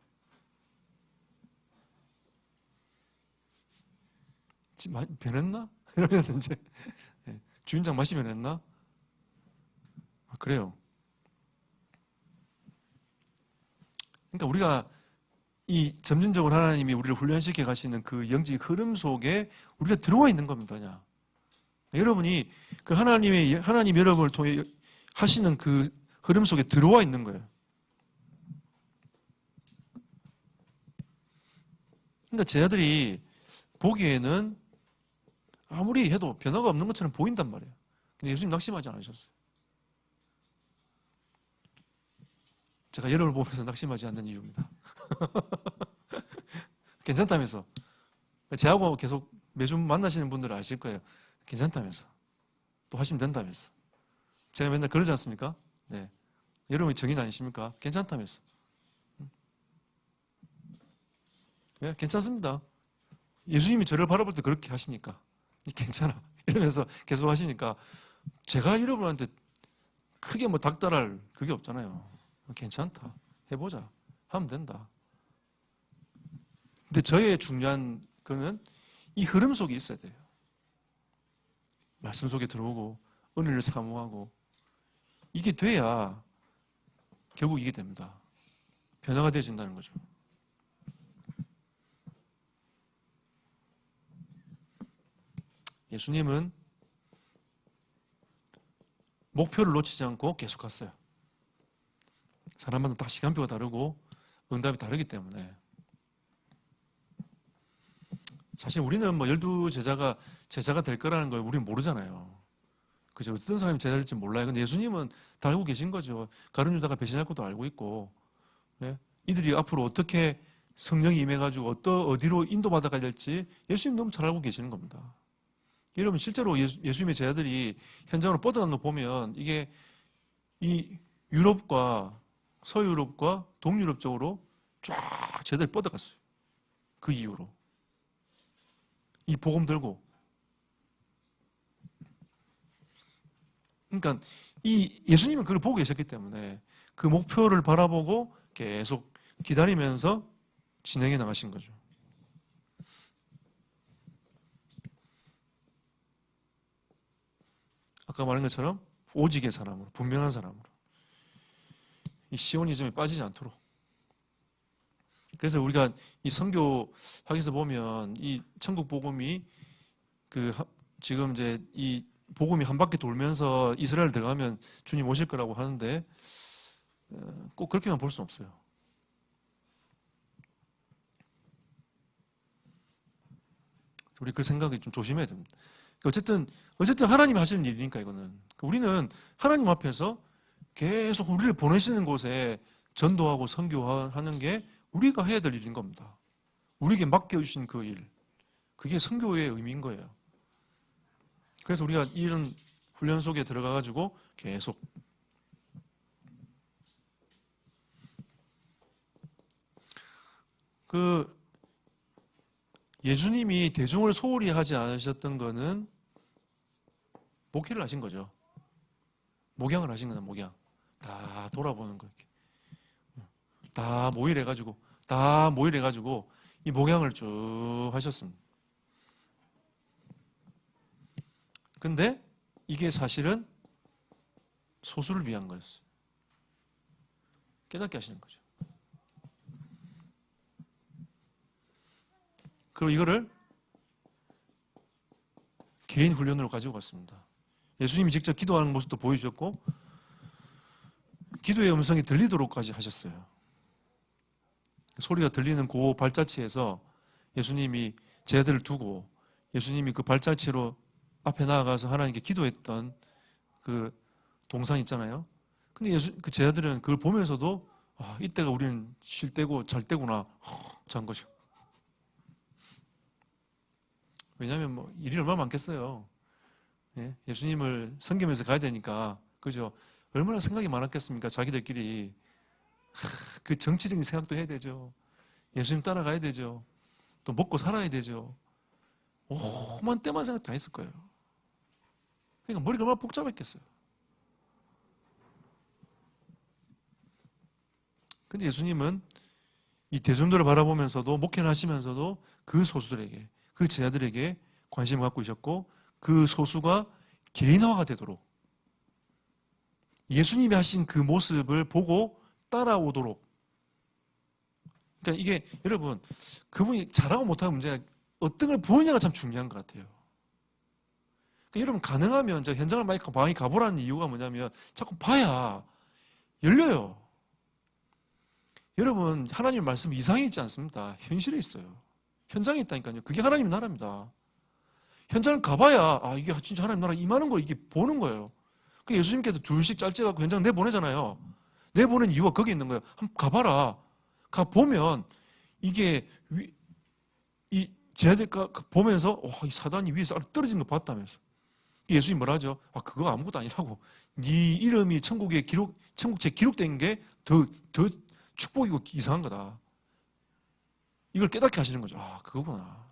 Speaker 1: 집 변했나? 이러면서 이제 주인장 맛이 변했나? 그래요. 그러니까 우리가 이 점진적으로 하나님이 우리를 훈련시켜 가시는 그 영적 흐름 속에 우리가 들어와 있는 겁니다. 그냥. 여러분이 그 하나님 여러분을 통해 하시는 그 흐름 속에 들어와 있는 거예요. 그러니까 제 아들이 보기에는 아무리 해도 변화가 없는 것처럼 보인단 말이에요. 근데 예수님 낙심하지 않으셨어요. 제가 여러분을 보면서 낙심하지 않는 이유입니다. 괜찮다면서. 제하고 계속 매주 만나시는 분들은 아실 거예요. 괜찮다면서. 또 하시면 된다면서. 제가 맨날 그러지 않습니까? 네. 여러분이 정인 아니십니까? 괜찮다면서. 네, 괜찮습니다. 예수님이 저를 바라볼 때 그렇게 하시니까. 괜찮아. 이러면서 계속 하시니까 제가 여러분한테 크게 뭐 닥달할 그게 없잖아요. 괜찮다. 해보자. 하면 된다. 근데 저의 중요한 거는 이 흐름 속에 있어야 돼요. 말씀 속에 들어오고 은혜를 사모하고 이게 돼야 결국 이게 됩니다. 변화가 되어진다는 거죠. 예수님은 목표를 놓치지 않고 계속 갔어요. 사람마다 다 시간표가 다르고 응답이 다르기 때문에 사실 우리는 뭐 12제자가 제자가 될 거라는 걸 우리는 모르잖아요. 그죠? 어떤 사람이 제자 될지 몰라요. 근데 예수님은 다 알고 계신 거죠. 가룟 유다가 배신할 것도 알고 있고, 예? 이들이 앞으로 어떻게 성령이 임해가지고 어디로 인도받아가야 될지 예수님 너무 잘 알고 계시는 겁니다. 여러분 실제로 예수님의 제자들이 현장으로 뻗어간 거 보면 이게 이 유럽과 서유럽과 동유럽 쪽으로 쫙 제자들이 뻗어갔어요. 그 이후로. 이 복음 들고. 그러니까 이 예수님은 그걸 보고 계셨기 때문에 그 목표를 바라보고 계속 기다리면서 진행해 나가신 거죠. 아까 말한 것처럼 오직의 사람으로, 분명한 사람으로. 이 시오니즘에 빠지지 않도록. 그래서 우리가 이 선교학에서 보면 이 천국 복음이 지금 이제 이 복음이 한 바퀴 돌면서 이스라엘 들어가면 주님 오실 거라고 하는데 꼭 그렇게만 볼 수는 없어요. 우리 그 생각이 좀 조심해야 됩니다. 어쨌든 하나님이 하시는 일이니까 이거는. 우리는 하나님 앞에서 계속 우리를 보내시는 곳에 전도하고 선교하는 게 우리가 해야 될 일인 겁니다. 우리에게 맡겨주신 그 일. 그게 선교의 의미인 거예요. 그래서 우리가 이런 훈련 속에 들어가가지고 계속 예수님이 대중을 소홀히 하지 않으셨던 거는 목회를 하신 거죠. 목양을 하신 거다, 목양. 다 돌아보는 거. 다 모일해가지고 이 목양을 쭉 하셨습니다. 근데 이게 사실은 소수를 위한 거였어요. 깨닫게 하시는 거죠. 그리고 이거를 개인 훈련으로 가지고 갔습니다. 예수님이 직접 기도하는 모습도 보여주셨고 기도의 음성이 들리도록까지 하셨어요. 소리가 들리는 그 발자취에서 예수님이 제자들을 두고 예수님이 그 발자취로 앞에 나아가서 하나님께 기도했던 그 동상 있잖아요. 근데 그 제자들은 그걸 보면서도 이때가 우리는 쉴 때고 잘 때구나 잔 거죠. 왜냐하면 뭐 일이 얼마나 많겠어요. 예? 예수님을 섬기면서 가야 되니까 그죠? 얼마나 생각이 많았겠습니까? 자기들끼리 그 정치적인 생각도 해야 되죠. 예수님 따라가야 되죠. 또 먹고 살아야 되죠. 오만 때만 생각 다 했을 거예요. 그러니까 머리가 얼마나 복잡했겠어요. 근데 예수님은 이 대중들을 바라보면서도 목회를 하시면서도 그 소수들에게 그 제자들에게 관심을 갖고 계셨고 그 소수가 개인화가 되도록 예수님이 하신 그 모습을 보고 따라오도록. 그러니까 이게 여러분 그분이 잘하고 못하는 문제가 어떤 걸 보느냐가 참 중요한 것 같아요. 그러니까 여러분 가능하면 제가 현장을 많이 가보라는 이유가 뭐냐면 자꾸 봐야 열려요. 여러분 하나님 말씀 이상이 있지 않습니다. 현실에 있어요. 현장에 있다니까요. 그게 하나님 나라입니다. 현장을 가봐야 이게 진짜 하나님 나라 임하는 걸 이게 보는 거예요. 그 예수님께서 둘씩 짤째갖고 현장 내보내잖아요. 내보낸 이유가 거기 있는 거예요. 한번 가봐라. 가보면 이게 이 쟤들 보면서 이 사단이 위에서 떨어지는 거 봤다면서. 예수님이 뭐라 하죠? 그거 아무것도 아니라고. 네 이름이 천국책에 기록된 게 더 축복이고 이상한 거다. 이걸 깨닫게 하시는 거죠. 그거구나.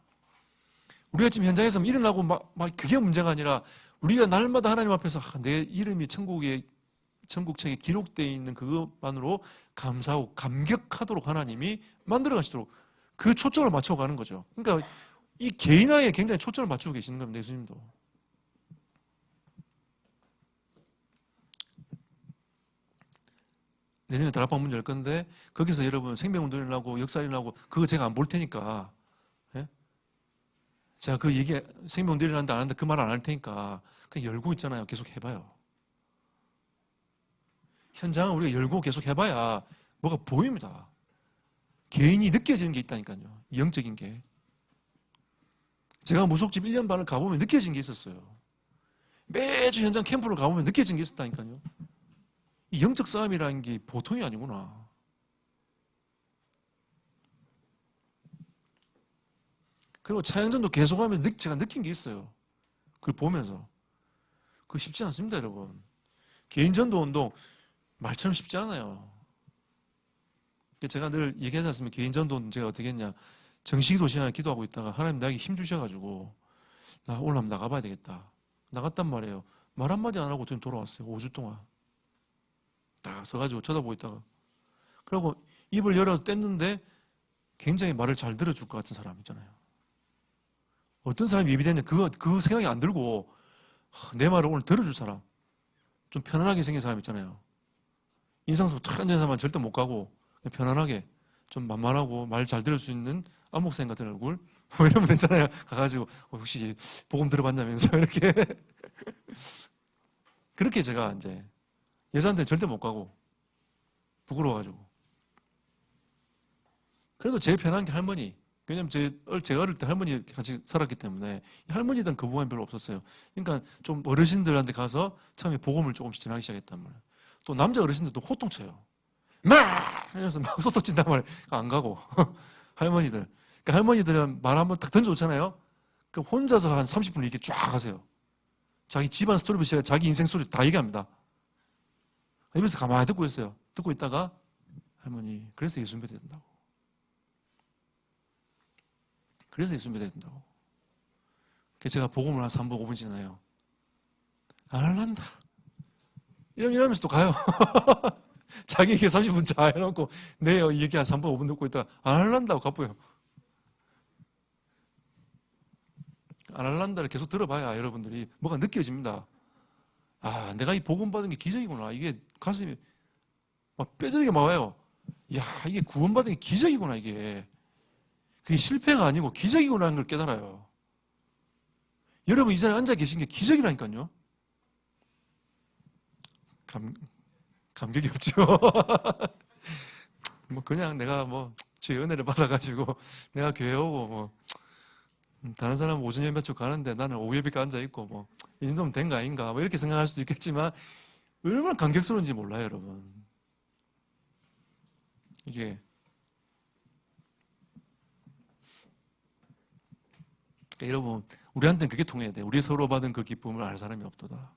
Speaker 1: 우리가 지금 현장에서 일어나고 막 그게 문제가 아니라 우리가 날마다 하나님 앞에서 내 이름이 천국책에 기록되어 있는 그것만으로 감사하고 감격하도록 하나님이 만들어 가시도록 그 초점을 맞춰 가는 거죠. 그러니까 이 개인화에 굉장히 초점을 맞추고 계시는 겁니다. 예수님도. 내년에 다락방 문 열 건데 거기서 여러분 생명운동이 나고 역사 일어나고 그거 제가 안 볼 테니까, 예? 제가 그 얘기 생명운동이 일어난다 안 한다 그 말 안 할 테니까 그냥 열고 있잖아요. 계속 해봐요. 현장을 우리가 열고 계속 해봐야 뭐가 보입니다. 개인이 느껴지는 게 있다니까요. 영적인 게. 제가 무속집 1년 반을 가보면 느껴진 게 있었어요. 매주 현장 캠프를 가보면 느껴진 게 있었다니까요. 이 영적 싸움이라는 게 보통이 아니구나. 그리고 차영전도 계속하면 제가 느낀 게 있어요. 그걸 보면서. 그거 쉽지 않습니다, 여러분. 개인전도 운동 말처럼 쉽지 않아요. 제가 늘 얘기하지 않습니까? 개인전도 운동 제가 어떻게 했냐. 정식기도 시간에 기도하고 있다가 하나님 나에게 힘 주셔가지고 나 오늘 한번 나가봐야 되겠다. 나갔단 말이에요. 말 한마디 안 하고 지금 돌아왔어요. 5주 동안. 딱 서가지고 쳐다보고 있다가. 그리고 입을 열어서 뗐는데 굉장히 말을 잘 들어줄 것 같은 사람 있잖아요. 어떤 사람이 예비됐냐. 그 생각이 안 들고 내 말을 오늘 들어줄 사람. 좀 편안하게 생긴 사람 있잖아요. 인상서 탁 앉은 사람은 절대 못 가고 그냥 편안하게 좀 만만하고 말 잘 들을 수 있는 안목사님 같은 얼굴 뭐 이러면 되잖아요. 가가지고 혹시 복음 들어봤냐면서 이렇게 그렇게 제가 이제 여자한테는 절대 못 가고 부끄러워가지고. 그래도 제일 편한 게 할머니. 왜냐면 제가 어릴 때 할머니 같이 살았기 때문에 할머니들은 거부감이 별로 없었어요. 그러니까 좀 어르신들한테 가서 처음에 복음을 조금씩 전하기 시작했단 말이에요. 또 남자 어르신들도 호통쳐요. 막! 이러면서 막 소통친단 말이에요. 안 가고. 할머니들. 그러니까 할머니들은 말 한번 딱 던져놓잖아요. 그럼 혼자서 한 30분 이렇게 쫙 하세요. 자기 집안 스토리부터 시작해 자기 인생 스토리 다 얘기합니다. 입에서 가만히 듣고 있어요. 듣고 있다가 할머니 그래서 예수 믿어야 된다고. 그래서 예수 믿어야 된다고. 그래서 제가 복음을 한 3분 5분 지나요. 안 할란다. 이러면서 또 가요. 자기 얘기 30분 잘 해놓고 내 얘기 한 3분 5분 듣고 있다가 안 할란다고 가보요. 안 할란다를 계속 들어봐야 여러분들이 뭐가 느껴집니다. 내가 이 복음 받은 게 기적이구나. 이게 가슴이 막 뼈저리게 막 와요. 이게 구원받은 게 기적이구나, 이게. 그게 실패가 아니고 기적이구나 하는 걸 깨달아요. 여러분 이 자리에 앉아 계신 게 기적이라니까요. 감격이 없죠. 그냥 내가 주의 은혜를 받아가지고 내가 교회 오고 다른 사람은 오전 예배 쪽 가는데 나는 오후 예배가 앉아있고 이 정도면 된 거 아닌가 이렇게 생각할 수도 있겠지만 얼마나 감격스러운지 몰라요, 여러분. 이게 여러분 우리한테는 그게 통해야 돼요. 우리 서로 받은 그 기쁨을 알 사람이 없도다.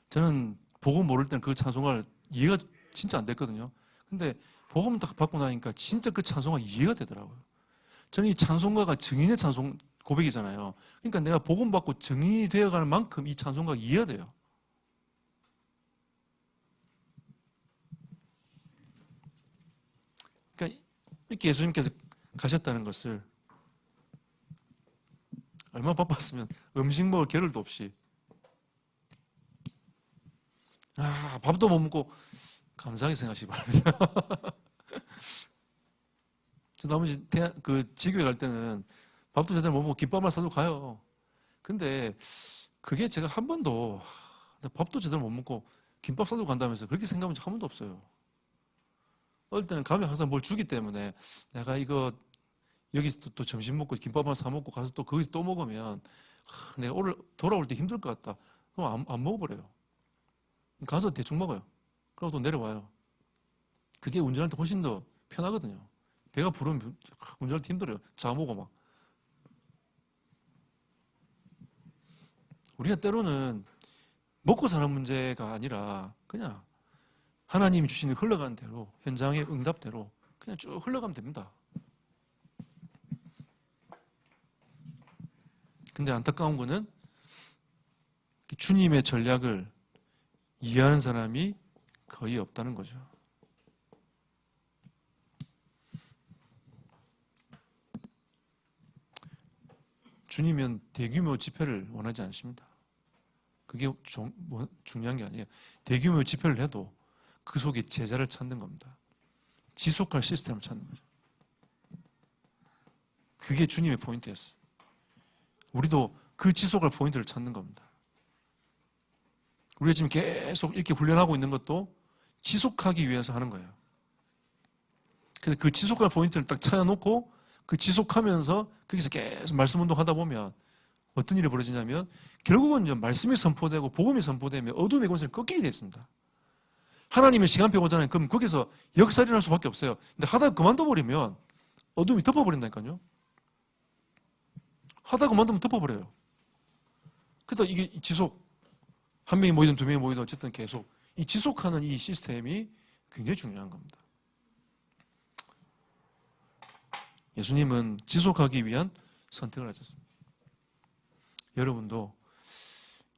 Speaker 1: 저는 복음 모를 때는 그 찬송가를 이해가 진짜 안 됐거든요. 근데 복음 딱 받고 나니까 진짜 그 찬송가 이해가 되더라고요. 저는 이 찬송가가 증인의 찬송 고백이잖아요. 그러니까 내가 복음 받고 증인이 되어가는 만큼 이 찬송가가 이해가 돼요. 그러니까 이렇게 예수님께서 가셨다는 것을 얼마나 바빴으면 음식 먹을 겨를도 없이 밥도 못 먹고 감사하게 생각하시기 바랍니다. 저 나머지 지교회 갈 때는 밥도 제대로 못 먹고 김밥만 사도 가요. 근데 그게 제가 한 번도 밥도 제대로 못 먹고 김밥 사도 간다면서 그렇게 생각한 적 한 번도 없어요. 어릴 때는 가면 항상 뭘 주기 때문에 내가 이거 여기서 또 점심 먹고 김밥만 사 먹고 가서 또 거기서 또 먹으면 내가 오늘 돌아올 때 힘들 것 같다. 그럼 안 먹어버려요. 가서 대충 먹어요. 그러고 또 내려와요. 그게 운전할 때 훨씬 더 편하거든요. 배가 부르면 운전할 때 힘들어요. 자모고 막. 우리가 때로는 먹고 사는 문제가 아니라 그냥 하나님이 주시는 흘러가는 대로, 현장의 응답대로 그냥 쭉 흘러가면 됩니다. 근데 안타까운 거는 주님의 전략을 이해하는 사람이 거의 없다는 거죠. 주님은 대규모 집회를 원하지 않습니다. 그게 중요한 게 아니에요. 대규모 집회를 해도 그 속에 제자를 찾는 겁니다. 지속할 시스템을 찾는 거죠. 그게 주님의 포인트였어요. 우리도 그 지속할 포인트를 찾는 겁니다. 우리가 지금 계속 이렇게 훈련하고 있는 것도 지속하기 위해서 하는 거예요. 그래서 그 지속할 포인트를 딱 찾아놓고 그 지속하면서 거기서 계속 말씀 운동하다 보면 어떤 일이 벌어지냐면 결국은 이제 말씀이 선포되고 복음이 선포되면 어둠의 권세를 꺾이게 됐습니다. 하나님의 시간표 오잖아요. 그럼 거기서 역사를 일어날 수밖에 없어요. 근데 하다가 그만둬버리면 어둠이 덮어버린다니까요. 하다가 그만두면 덮어버려요. 그래서 이게 지속, 한 명이 모이든 두 명이 모이든 어쨌든 계속 이 지속하는 이 시스템이 굉장히 중요한 겁니다. 예수님은 지속하기 위한 선택을 하셨습니다. 여러분도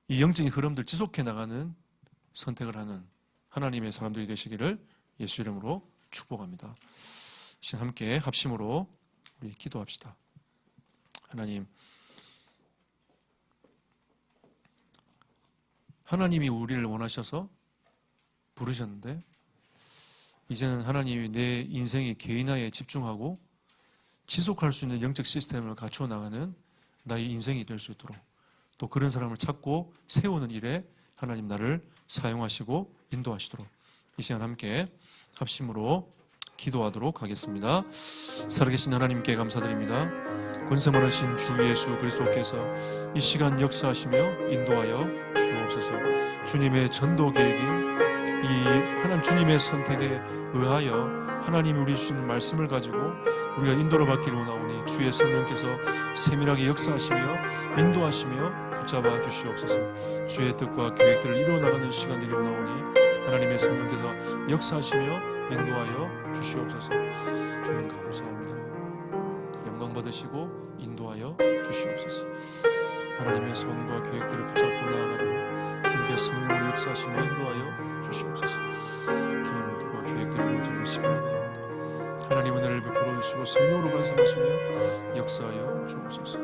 Speaker 1: 이 영적인 흐름들 지속해 나가는 선택을 하는 하나님의 사람들이 되시기를 예수 이름으로 축복합니다. 이제 함께 합심으로 우리 기도합시다. 하나님이 우리를 원하셔서 부르셨는데 이제는 하나님이 내 인생의 개인화에 집중하고 지속할 수 있는 영적 시스템을 갖추어 나가는 나의 인생이 될 수 있도록 또 그런 사람을 찾고 세우는 일에 하나님 나를 사용하시고 인도하시도록 이 시간 함께 합심으로 기도하도록 하겠습니다. 살아계신 하나님께 감사드립니다. 권세 많으신 주 예수 그리스도께서 이 시간 역사하시며 인도하여 주옵소서. 주님의 전도 계획인 이 하나님 주님의 선택에 의하여 하나님이 우리 주시는 말씀을 가지고 우리가 인도를 받기를 원하오니 주의 성령께서 세밀하게 역사하시며 인도하시며 붙잡아 주시옵소서. 주의 뜻과 계획들을 이루어나가는 시간들이 원하오니 하나님의 성령께서 역사하시며 인도하여 주시옵소서. 주님 감사합니다. 영광 받으시고 인도하여 주시옵소서. 하나님의 손과 계획들을 붙잡고 나아가도록 주님께 성령으로 역사하시며 인도하여 주시옵소서. 주님의 뜻과 계획들을 이루어지는 시간이 하나님 은혜를 베풀어 주시고 성령으로 반성하시며 역사하여 주옵소서.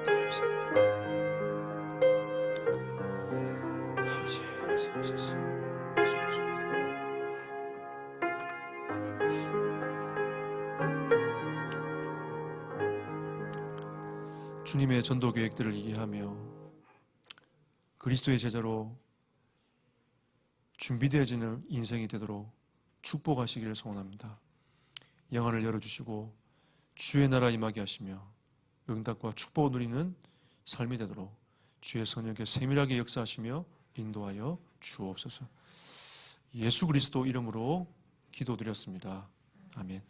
Speaker 1: 감사합니다. 아버지 역사하소서. 주님의 전도 계획들을 이해하며 그리스도의 제자로 준비되어지는 인생이 되도록 축복하시기를 소원합니다. 영안을 열어주시고 주의 나라 임하게 하시며 응답과 축복을 누리는 삶이 되도록 주의 성령께 세밀하게 역사하시며 인도하여 주옵소서. 예수 그리스도 이름으로 기도드렸습니다. 아멘.